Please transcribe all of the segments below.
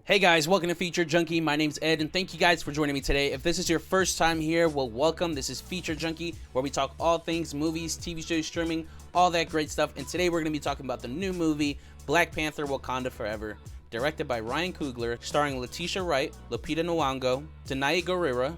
Hey guys, welcome to Feature Junkie. My name's Ed, and thank you guys for joining me today. If this is your first time here, well, welcome. This is Feature Junkie, where we talk all things movies, TV shows, streaming, all that great stuff. And today we're going to be talking about the new movie, Black Panther: Wakanda Forever, directed by Ryan Coogler, starring Letitia Wright, Lupita Nyong'o, Danai Gurira,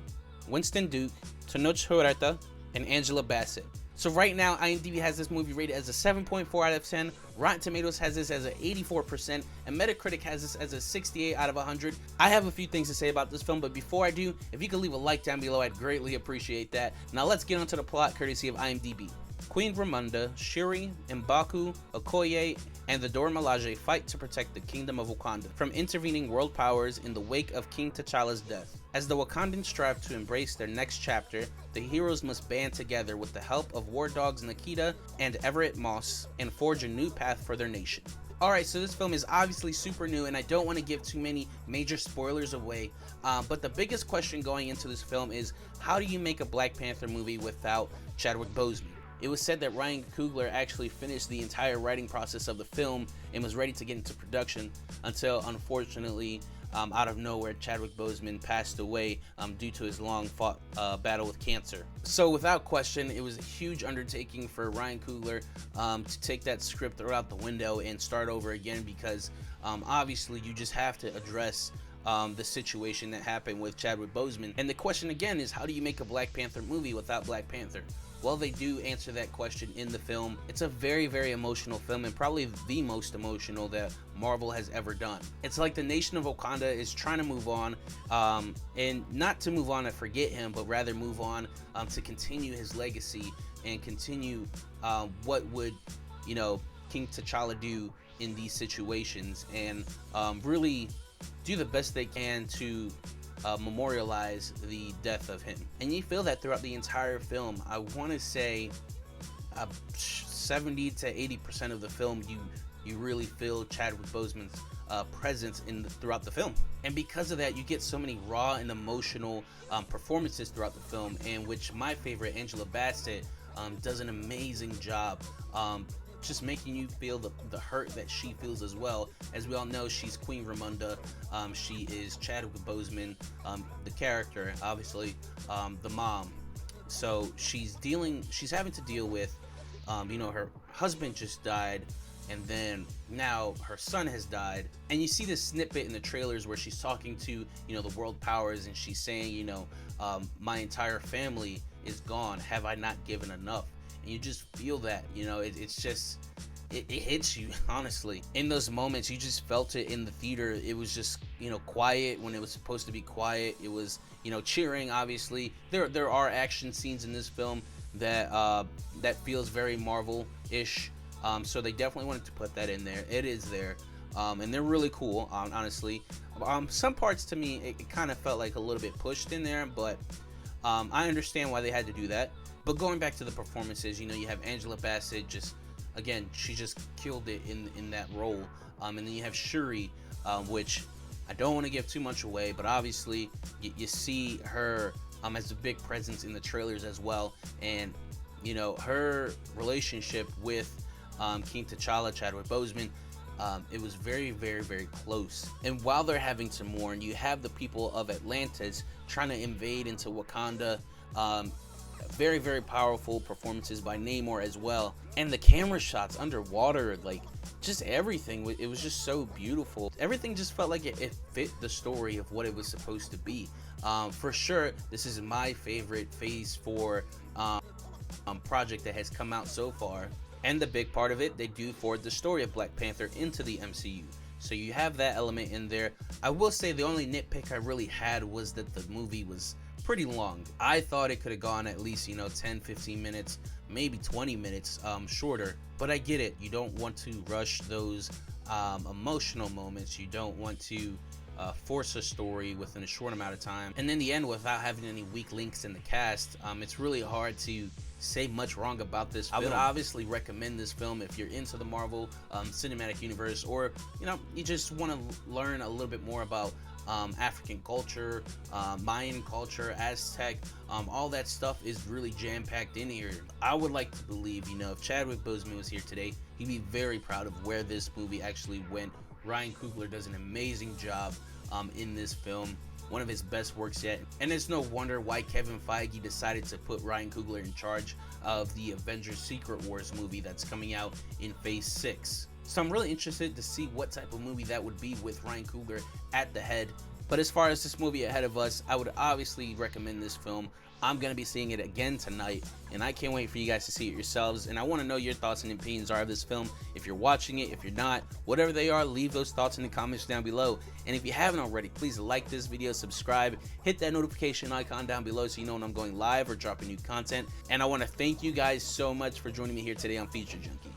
Winston Duke, Tenoch Huerta, and Angela Bassett. So right now, IMDb has this movie rated as a 7.4 out of 10, Rotten Tomatoes has this as an 84%, and Metacritic has this as a 68 out of 100. I have a few things to say about this film, but before I do, if you could leave a like down below, I'd greatly appreciate that. Now let's get onto the plot, courtesy of IMDb. Queen Ramonda, Shuri, M'Baku, Okoye, and the Dora Milaje fight to protect the Kingdom of Wakanda from intervening world powers in the wake of King T'Challa's death. As the Wakandans strive to embrace their next chapter, the heroes must band together with the help of war dogs Nikita and Everett Moss and forge a new path for their nation. Alright, so this film is obviously super new, and I don't want to give too many major spoilers away, but the biggest question going into this film is, how do you make a Black Panther movie without Chadwick Boseman? It was said that Ryan Coogler actually finished the entire writing process of the film and was ready to get into production until, unfortunately, out of nowhere, Chadwick Boseman passed away due to his long-fought battle with cancer. So without question, it was a huge undertaking for Ryan Coogler to take that script out the window and start over again, because obviously you just have to address the situation that happened with Chadwick Boseman. And the question again is, how do you make a Black Panther movie without Black Panther? Well, they do answer that question in the film. It's a very, very emotional film, and probably the most emotional that Marvel has ever done. It's like the nation of Wakanda is trying to move on, and not to move on and forget him, but rather move on to continue his legacy and continue what would, King T'Challa do in these situations, and really do the best they can to memorialize the death of him. And you feel that throughout the entire film. I want to say 70 to 80% of the film, you really feel Chadwick Boseman's presence throughout the film. And because of that, you get so many raw and emotional performances throughout the film, in which my favorite, Angela Bassett, does an amazing job just making you feel the hurt that she feels as well. As we all know, she's Queen Ramonda. She is Chadwick Boseman, the character, obviously, the mom. So she's having to deal with, her husband just died, and then now her son has died. And you see this snippet in the trailers where she's talking to, the world powers, and she's saying, my entire family is gone. Have I not given enough? And you just feel that, it's just, it hits you, honestly. In those moments, you just felt it in the theater. It was just, quiet when it was supposed to be quiet. It was, cheering, obviously. There are action scenes in this film that feels very Marvel-ish. So they definitely wanted to put that in there. It is there. And they're really cool, honestly. Some parts, to me, it kind of felt like a little bit pushed in there, but I understand why they had to do that. But going back to the performances, you have Angela Bassett, she just killed it in that role. And then you have Shuri, which I don't want to give too much away, but obviously you see her as a big presence in the trailers as well. And, her relationship with King T'Challa, Chadwick Boseman, it was very, very, very close. And while they're having to mourn, you have the people of Atlantis trying to invade into Wakanda. Very, very powerful performances by Namor as well. And the camera shots underwater, just everything, it was just so beautiful. Everything just felt like it fit the story of what it was supposed to be. For sure, this is my favorite Phase 4 project that has come out so far. And the big part of it, they do forward the story of Black Panther into the MCU. So you have that element in there. I will say the only nitpick I really had was that the movie was pretty long. I thought it could have gone at least 10-15 minutes, maybe 20 minutes shorter, but I get it. You don't want to rush those emotional moments. You don't want to force a story within a short amount of time, and in the end, without having any weak links in the cast, it's really hard to say much wrong about this film. I would obviously recommend this film if you're into the Marvel Cinematic Universe, or you just want to learn a little bit more about African culture, Mayan culture, Aztec, all that stuff is really jam-packed in here. I would like to believe, if Chadwick Boseman was here today, he'd be very proud of where this movie actually went. Ryan Coogler does an amazing job in this film. One of his best works yet. And it's no wonder why Kevin Feige decided to put Ryan Coogler in charge of the Avengers Secret Wars movie that's coming out in Phase 6. So I'm really interested to see what type of movie that would be with Ryan Coogler at the head. But as far as this movie ahead of us, I would obviously recommend this film. I'm going to be seeing it again tonight, and I can't wait for you guys to see it yourselves. And I want to know your thoughts and opinions are of this film. If you're watching it, if you're not, whatever they are, leave those thoughts in the comments down below. And if you haven't already, please like this video, subscribe, hit that notification icon down below so you know when I'm going live or dropping new content. And I want to thank you guys so much for joining me here today on Feature Junkie.